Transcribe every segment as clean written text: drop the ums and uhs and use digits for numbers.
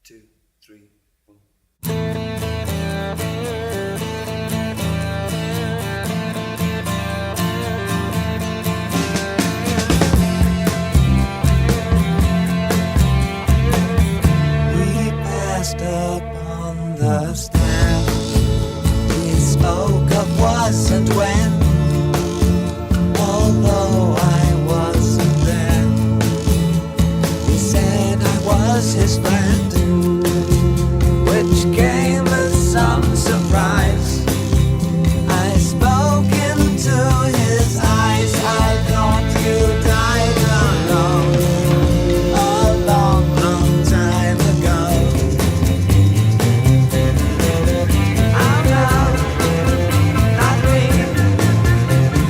2, 3, 4. We passed up on the stand. We spoke of was and when, although I wasn't there. He said I was his friend, which came as some surprise. I spoke into his eyes. I thought you died alone a long, long time ago. Oh no, not me.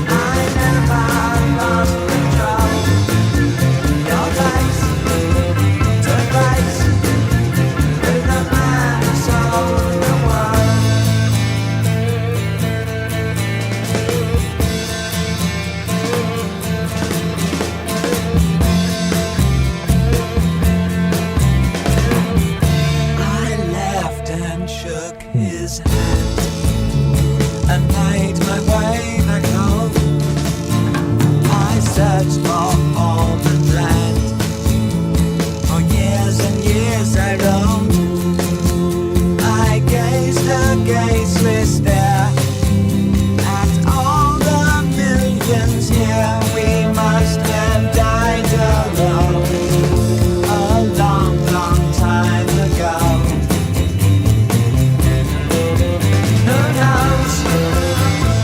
I never lost control. Your face took place with the man who sold the world. I laughed and shook his hand and made my way back home. I searched for home and land. For years and years I roamed. I gazed a gazeless stare at all the millions here. We must have died alone a long, long time ago. Who knows?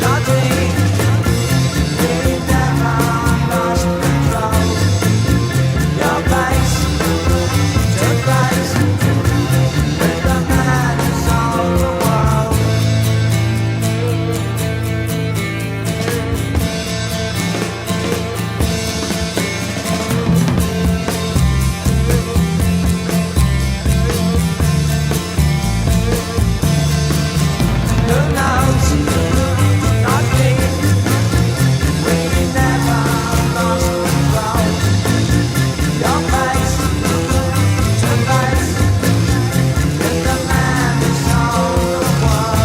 Not me. We never lost control. Your place took place with the man who sold the world. Who knows? Not me. We never lost control. Your place took place with the man who sold the world.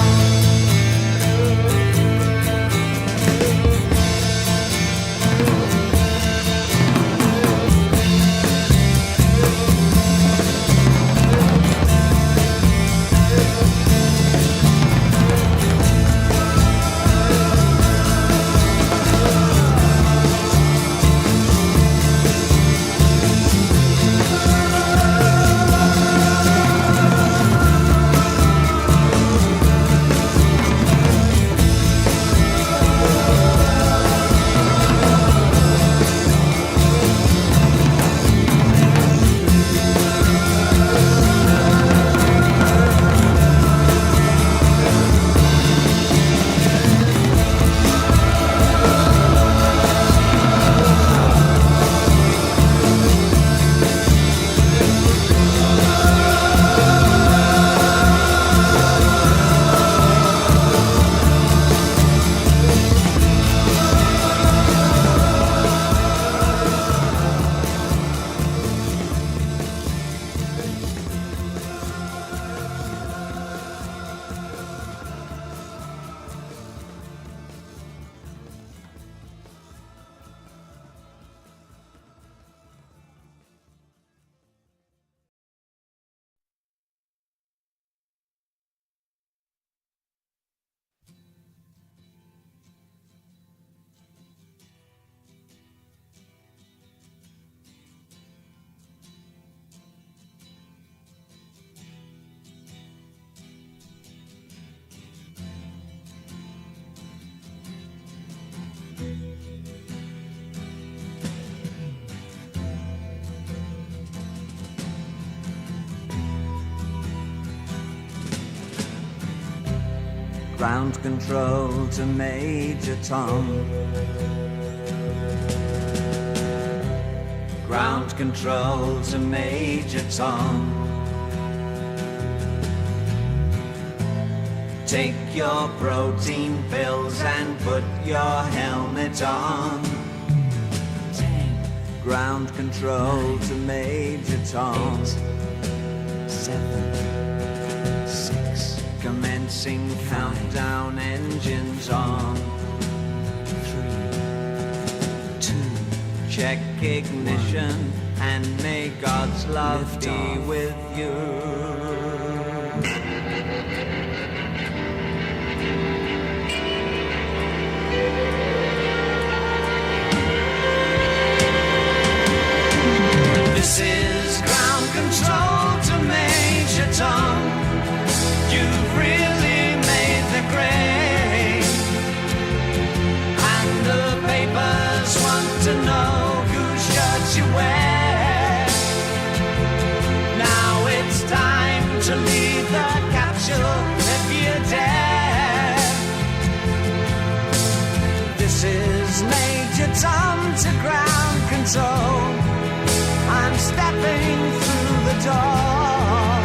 Ground control to Major Tom. Ground control to Major Tom. Take your protein pills and put your helmet on. Ground control to Major Tom. 7, 6, commencing countdown, engines on. 3, 2, check ignition, and may God's love be with you. This is ground control to Major Tom. You've really made the grade, and the papers want to know whose shirt you wear. Now it's time to leave the capsule if you dare. This is Major Tom to ground control. I'm stepping through the door,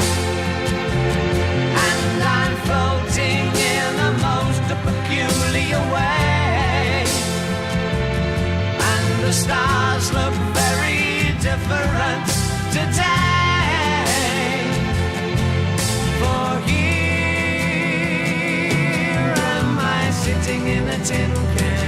and I'm floating in a most peculiar way, and the stars look very different today. For here am I sitting in a tin can,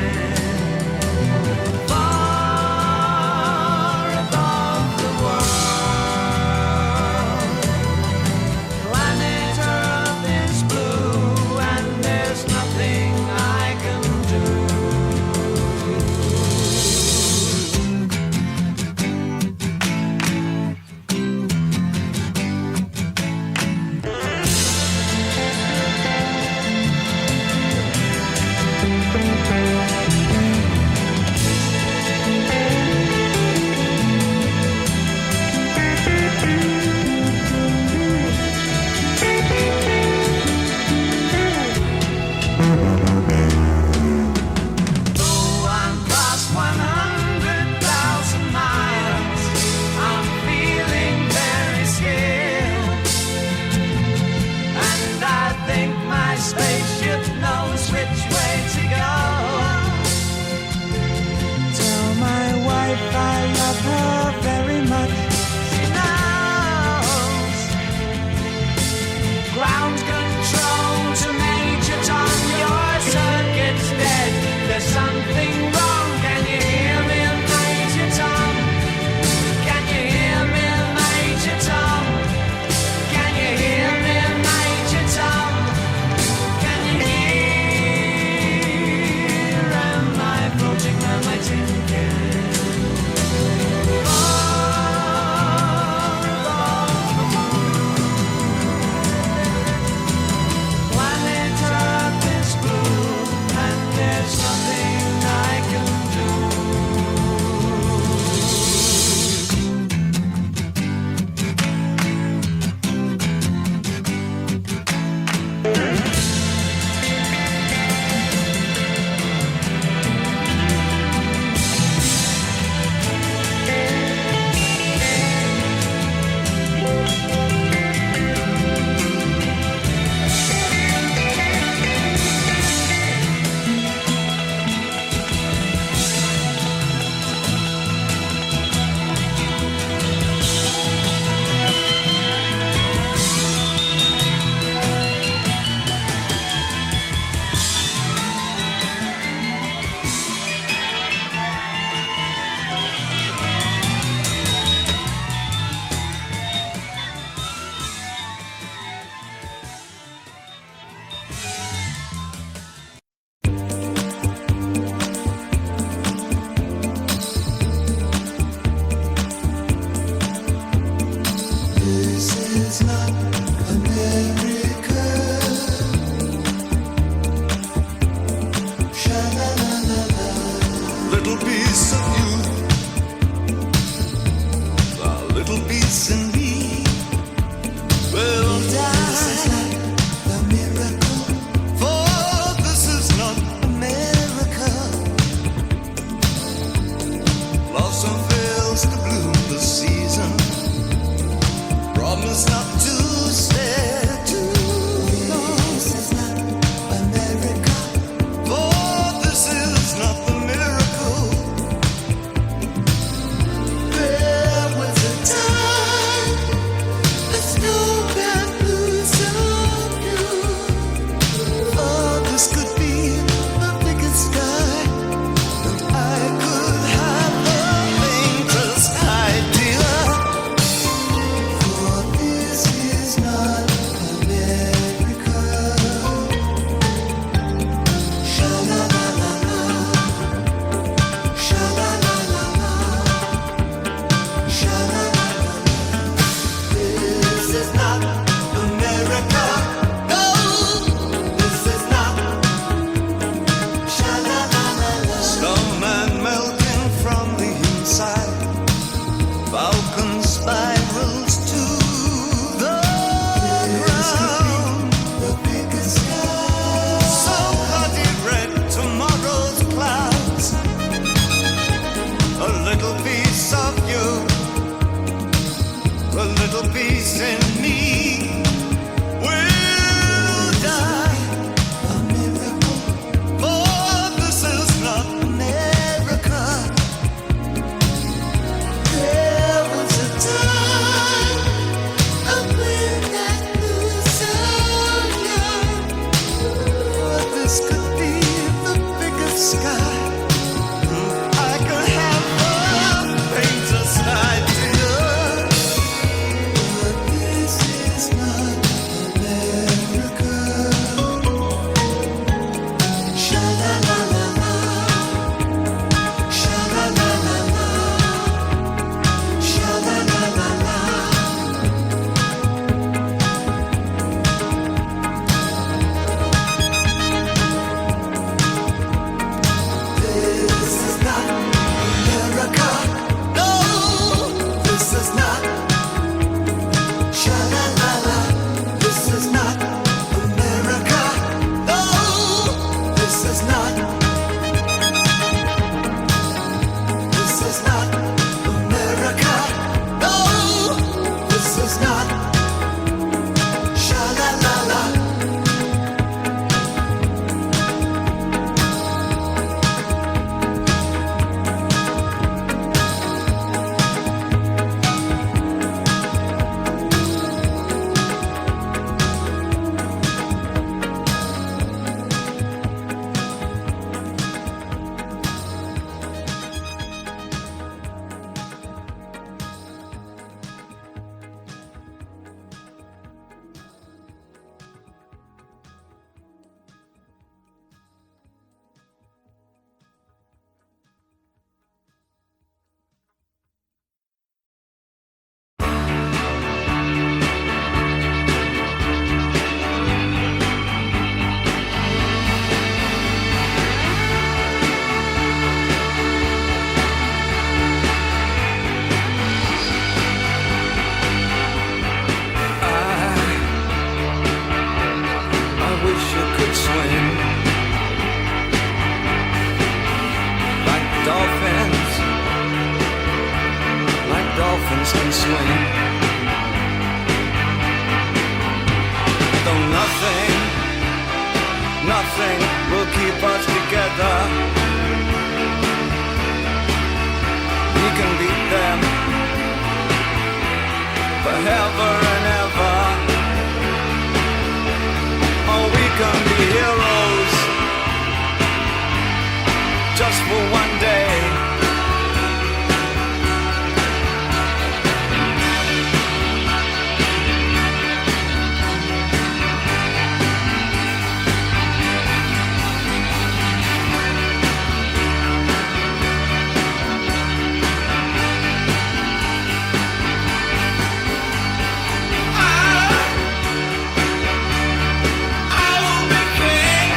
No little piece in me will die. A miracle, for this is not America. There was a time when that blue sun, this could be the biggest sky. I could have a painter's idea, but this is not America. Sha la la la la, sha la la la la, sha la la la la. This is not America. No, this is not. Sha la la la. This is not America. No, this is not. This is not America. No, this is not. Sha la la la. I wish you could swim like dolphins, can swim. Though nothing will keep us together. We can beat them forever and ever. Oh, we can be heroes just for one day. I will be king.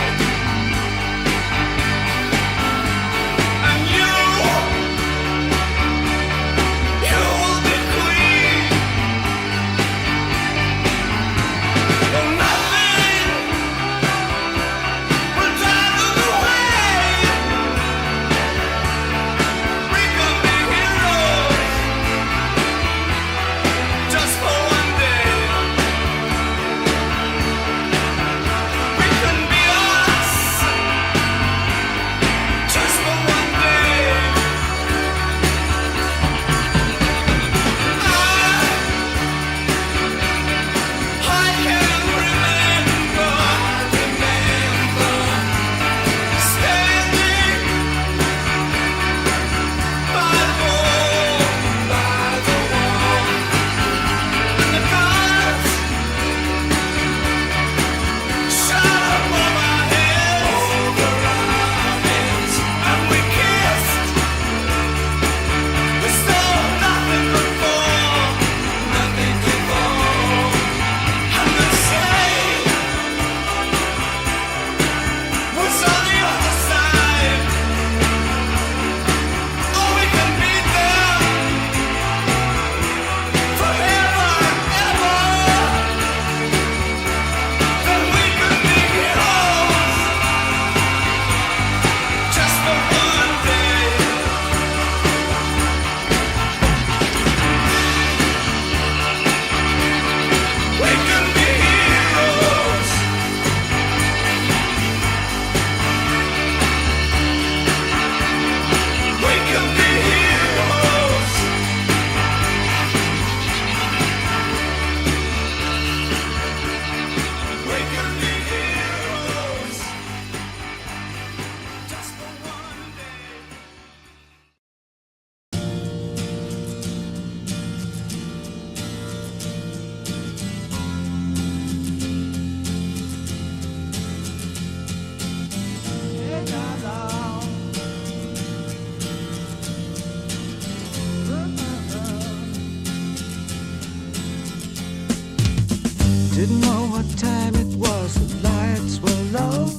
Didn't know what time it was, the lights were low.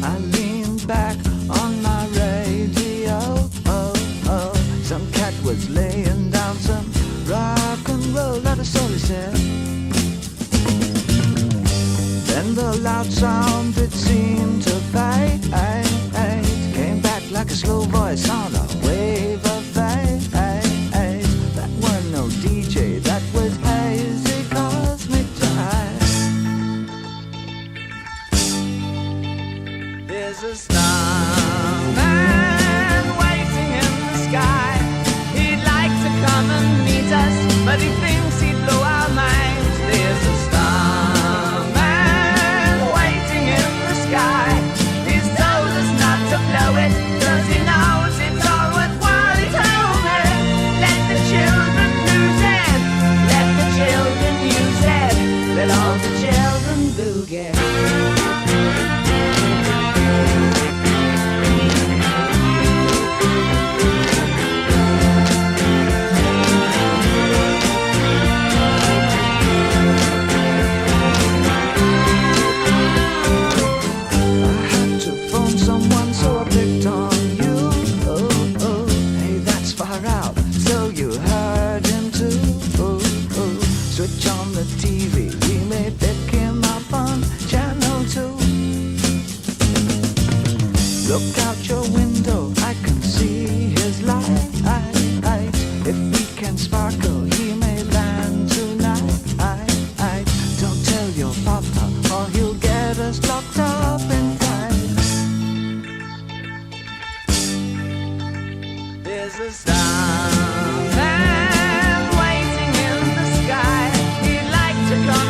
I leaned back on my radio. Some cat was laying down some rock and roll, that is all he said. Then the loud sound it seemed to fade, came back like a slow voice on a wave of bass. That weren't no DJ, that was hazy cosmic jive. There's a starman waiting in the sky. He'd like to come and meet us, but he thinks he'd blow our minds. There's a starman waiting in the sky. He's told us not to blow it, 'cause he knows it's all worthwhile. He told me, let the children lose it, let the children use it, let all the children boogie. Switch on the TV, we may pick him up on channel 2. Look out your window, I can see his light. If we can sparkle, he may land tonight. Don't tell your papa, or he'll get us locked up inside. There's a starman waiting in the sky. He'd like to come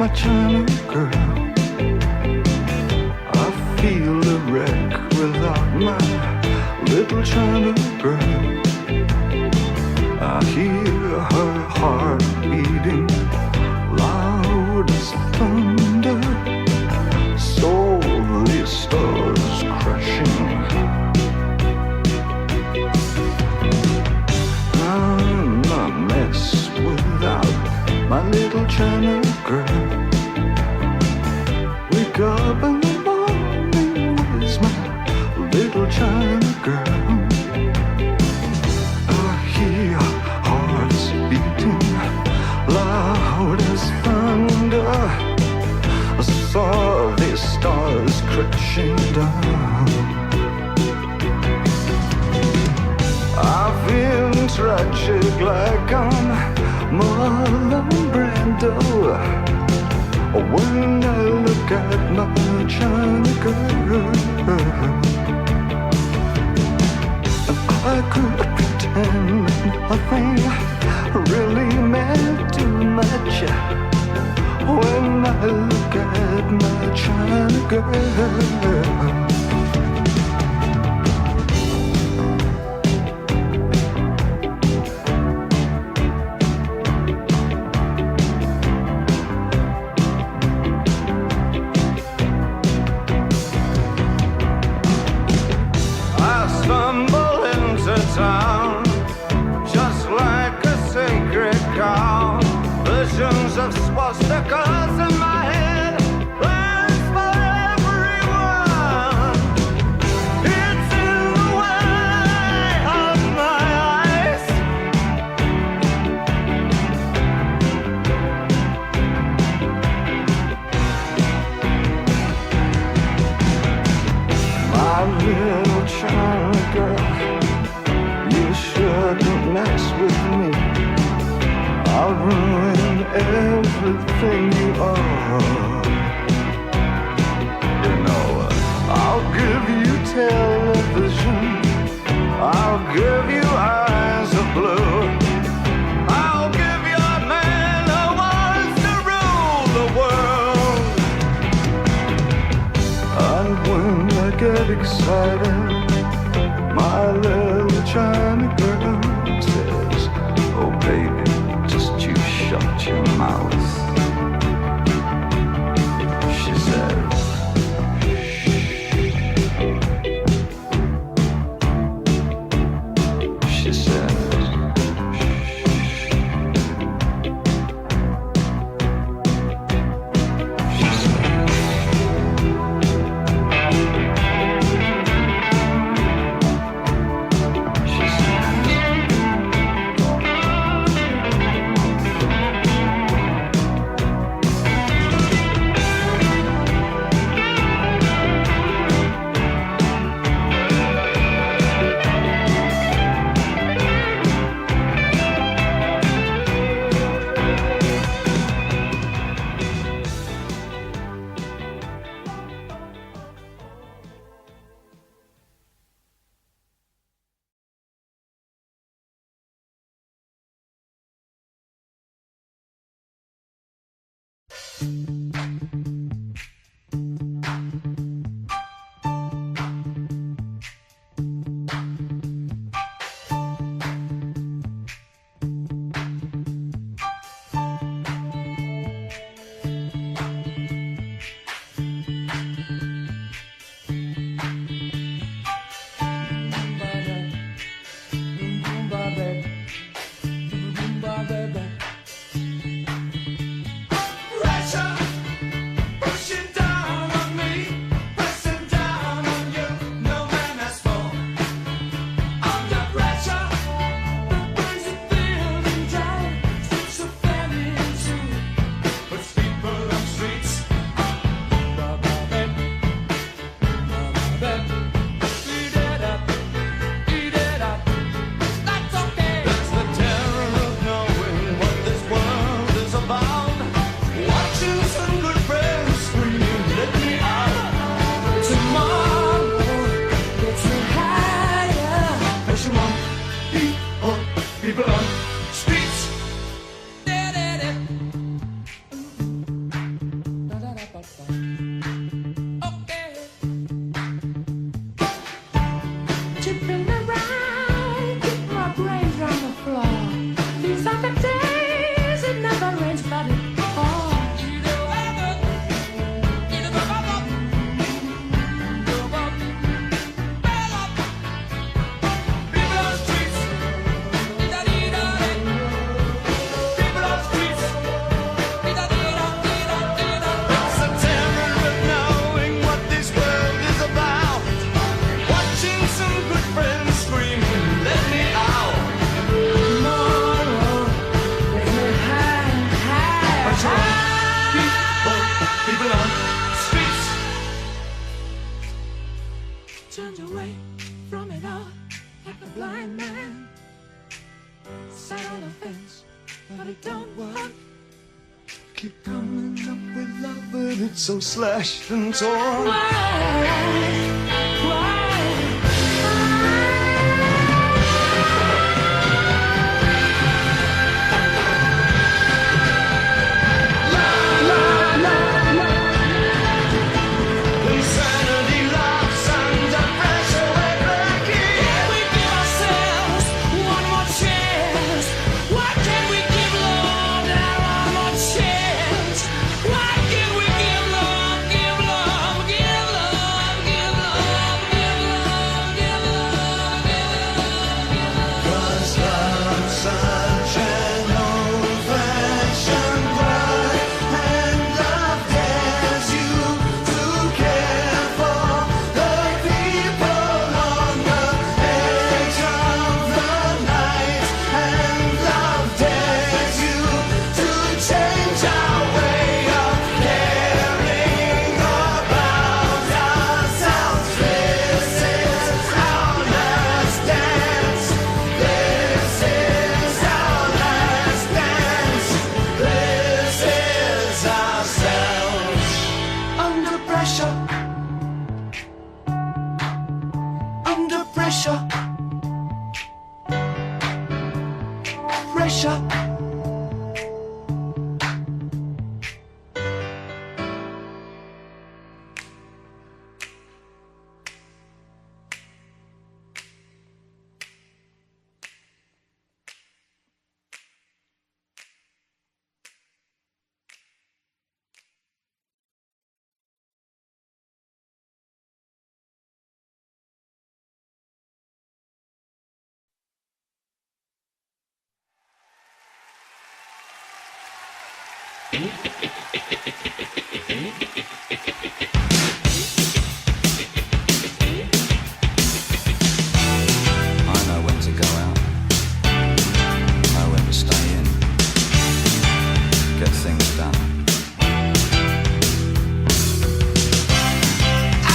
my China girl. I feel a wreck without my little China girl. I hear her heart beating loud as thunder, slowly stars crashing. I'm a mess without my little China girl. Wake up in the morning, where's my little China girl? I hear hearts beating loud as thunder. I saw these stars crashing down. I feel tragic like I'm Marlon Brando when I look at my China girl. I could pretend nothing really meant too much when I look at my China girl. Town, just like a sacred cow. Visions of swastikas in my head, plans for everyone. It's in the way of my eyes. My little China girl, don't mess with me. I'll ruin everything you are. You know, I'll give you television, I'll give you eyes of blue, I'll give you a man who wants to rule the world. And when I get excited, my little China girl says, oh baby, just you shut your mouth. She says, she says, Russia! keep coming up with love, but it's so slashed and torn. Insanity laughs under pressure, we're breaking. Can we give ourselves one more chance? Why can't we give love now one more chance? Why can't we give love, give love, give love, give love, give love, give love, give love? 'Cause love's such an old-fashioned word, and love dares you to care for the people on the edge of the night, and love dares you to change our way of caring about ourselves. This is our last dance. This is our last dance. This is ourselves. Under pressure. Under pressure. Pressure. I know when to go out, know when to stay in, get things done.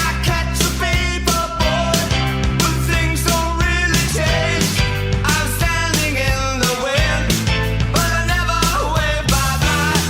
I catch a paper boy, but things don't really change. I'm standing in the wind, but I never wave bye-bye.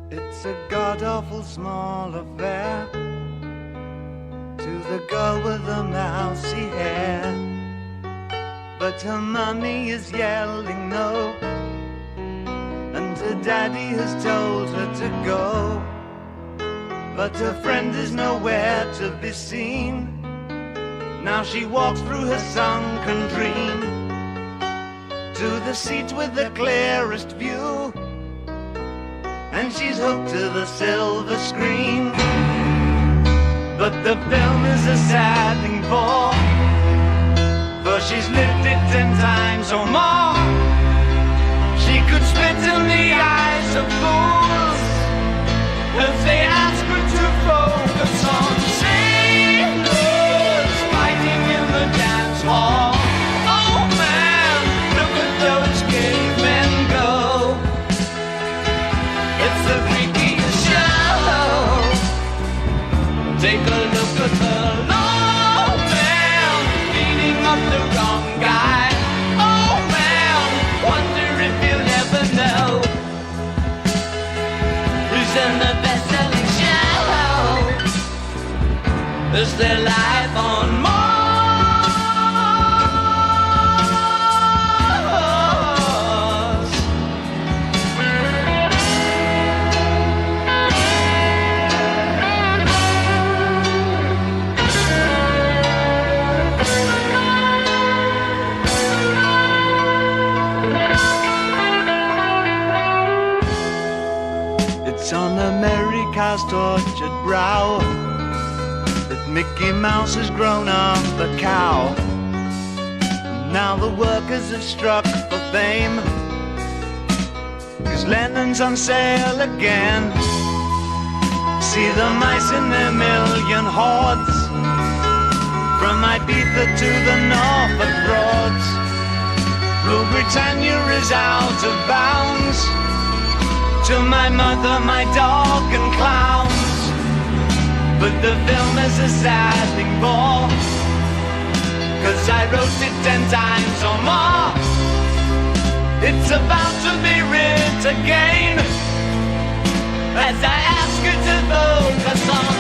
It's a god-awful small affair to the girl with the mousy hair, but her mummy is yelling no, and her daddy has told her to go. But her friend is nowhere to be seen. Now she walks through her sunken dream to the seat with the clearest view, and she's hooked to the silver screen. But the film is a sad thing for she's lived it 10 times or more. She could spit in the eyes of fools if they ask her to focus on sailors fighting in the dance hall. Oh man, look at those cavemen go. It's the freakiest show. Take a look at the low man beating up the wrong guy. Oh man, wonder if you'll ever know who's in the best-selling show. Is there life on Mars? It's on America's tortured brow that Mickey Mouse has grown up a cow. Now the workers have struck for fame, 'cause Lennon's on sale again. See the mice in their million hordes, from Ibiza to the Norfolk Broads. Rule Britannia is out of bounds, to my mother, my dog and clowns. But the film is a sad thing for, 'cause I wrote it 10 times or more. It's about to be writ again, as I ask you to focus on